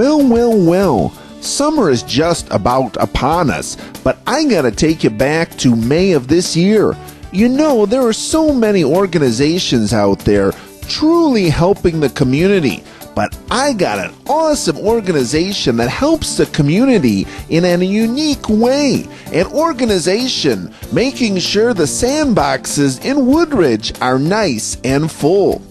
Well, summer is just about upon us, but I gotta take you back to May of this year. You know, there are so many organizations out there truly helping the community, but I got an awesome organization that helps the community in a unique way. An organization making sure the sandboxes in Woodridge are nice and full.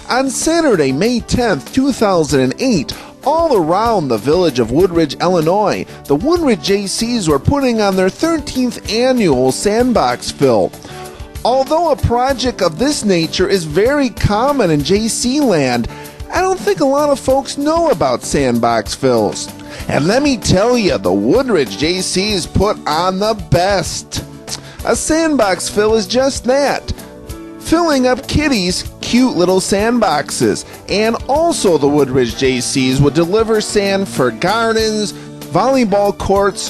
On Saturday, May 10th, 2008, all around the Village of Woodridge, Illinois, the Woodridge Jaycees were putting on their 13th Annual SandBox Fill. Although a project of this nature is very common in Jayceeland, I don't think a lot of folks know about SandBox Fills. And let me tell you, the Woodridge Jaycees put on the best. A SandBox Fill is just that. Filling up kiddies' cute little sandboxes. And also the Woodridge Jaycees would deliver sand for gardens, volleyball courts,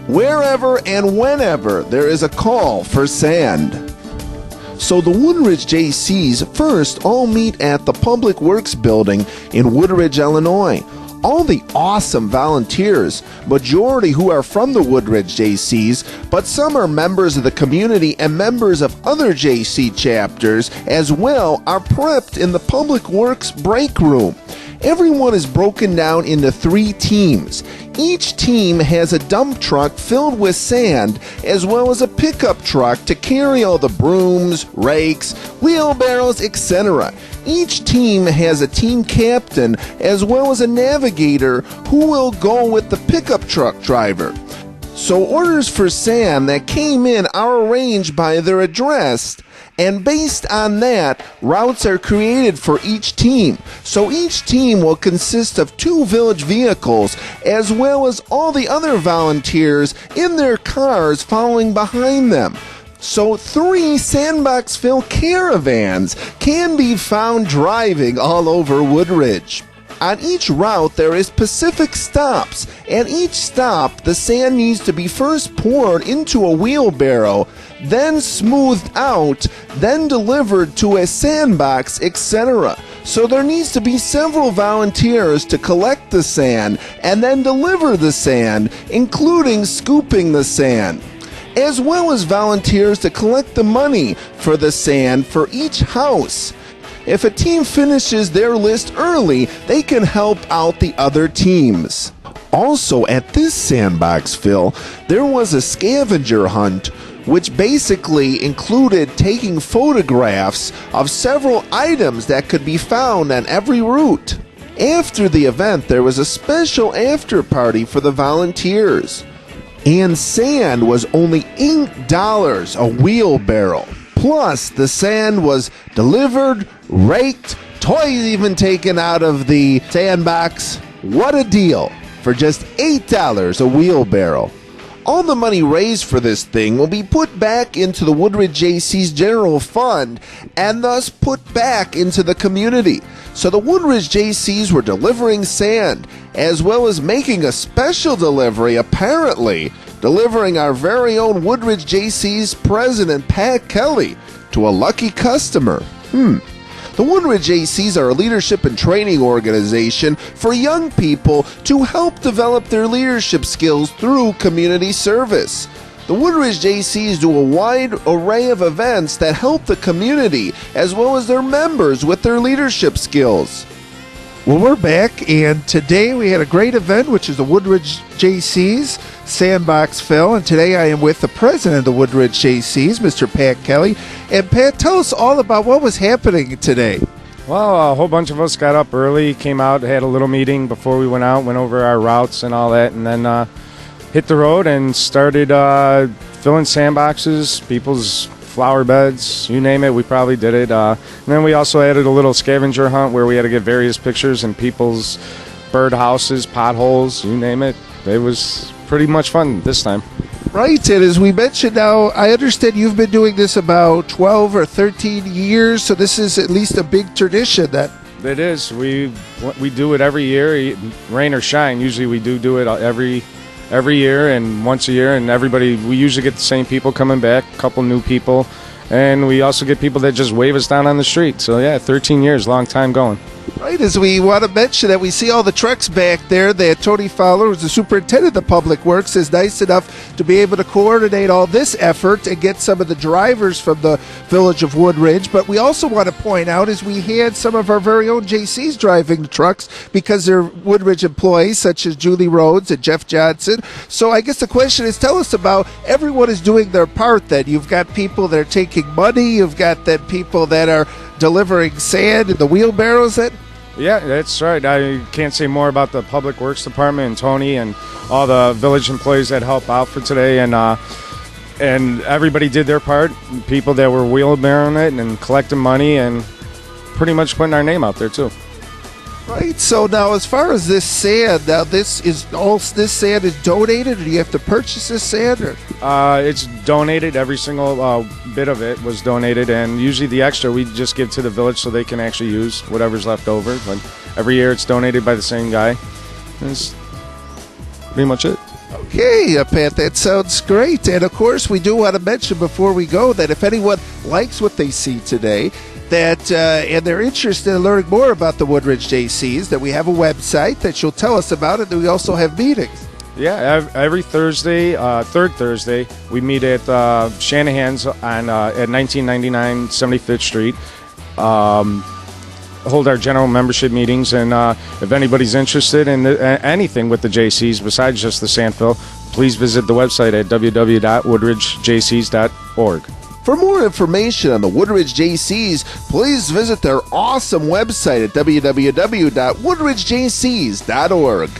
wherever and whenever there is a call for sand. So the Woodridge Jaycees first all meet at the Public Works Building in Woodridge, Illinois. All the awesome volunteers, majority who are from the Woodridge Jaycees, but some are members of the community and members of other Jaycee chapters as well, are prepped in the Public Works break room. Everyone is broken down into 3 teams. Each team has a dump truck filled with sand, as well as a pickup truck to carry all the brooms, rakes, wheelbarrows, etc. Each team has a team captain, as well as a navigator who will go with the pickup truck driver. So orders for sand that came in are arranged by their address, and based on that, routes are created for each team. So each team will consist of 2 village vehicles, as well as all the other volunteers in their cars following behind them. So 3 SandBox Fill caravans can be found driving all over Woodridge. On each route there is specific stops, and each stop the sand needs to be first poured into a wheelbarrow, then smoothed out, then delivered to a sandbox, etc. So there needs to be several volunteers to collect the sand and then deliver the sand, including scooping the sand, as well as volunteers to collect the money for the sand for each house. If a team finishes their list early, they can help out the other teams. Also, at this SandBox Fill, there was a scavenger hunt, which basically included taking photographs of several items that could be found on every route. After the event, there was a special after party for the volunteers. And sand was only $8 a wheelbarrow. Plus, the sand was delivered, raked, toys even taken out of the sandbox. What a deal for just $8 a wheelbarrow. All the money raised for this thing will be put back into the Woodridge Jaycees General Fund and thus put back into the community. So the Woodridge Jaycees were delivering sand, as well as making a special delivery, apparently, delivering our very own Woodridge Jaycees President Pat Kelly to a lucky customer. The Woodridge Jaycees are a leadership and training organization for young people to help develop their leadership skills through community service. The Woodridge Jaycees do a wide array of events that help the community as well as their members with their leadership skills. Well, we're back, and today we had a great event, which is the Woodridge Jaycees SandBox Fill, and today I am with the president of the Woodridge Jaycees, Mr. Pat Kelly. And Pat, tell us all about what was happening today. Well, a whole bunch of us got up early, came out, had a little meeting before we went out, went over our routes and all that, and then hit the road and started filling sandboxes, people's flower beds, you name it, we probably did it. And then we also added a little scavenger hunt where we had to get various pictures in people's bird houses, potholes, you name it. It was pretty much fun this time. Right, and as we mentioned now, I understand you've been doing this about 12 or 13 years, so this is at least a big tradition that... It is. We do it every year, rain or shine. Usually we do it every year and once a year, and we usually get the same people coming back, a couple new people, and we also get people that just wave us down on the street. So yeah, 13 years, long time going. Right, as we want to mention that we see all the trucks back there that Tony Fowler, who's the superintendent of Public Works, is nice enough to be able to coordinate all this effort and get some of the drivers from the Village of Woodridge. But we also want to point out is we had some of our very own Jaycees driving the trucks because they're Woodridge employees such as Julie Rhodes and Jeff Johnson. So I guess the question is, tell us about everyone is doing their part then. You've got people that are taking money, you've got then people that are delivering sand in the wheelbarrows. Yeah, that's right. I can't say more about the Public Works Department and Tony and all the village employees that help out for today. And everybody did their part. People that were wheelbarrowing it and collecting money and pretty much putting our name out there too. Right. So now, as far as this sand, now this sand is donated, or do you have to purchase this sand? Or? It's donated. Every single bit of it was donated, and usually the extra we just give to the village so they can actually use whatever's left over. But every year it's donated by the same guy. That's pretty much it. Okay, Pat, that sounds great. And of course, we do want to mention before we go that if anyone likes what they see today, that and they're interested in learning more about the Woodridge Jaycees, that we have a website that you'll tell us about it, and we also have meetings. Yeah, every Thursday, third Thursday, we meet at Shanahan's on at 1999 75th Street. Hold our general membership meetings, and if anybody's interested in anything with the Jaycees besides just the sand fill, please visit the website at www.woodridgejaycees.org. For more information on the Woodridge Jaycees, please visit their awesome website at www.woodridgejaycees.org.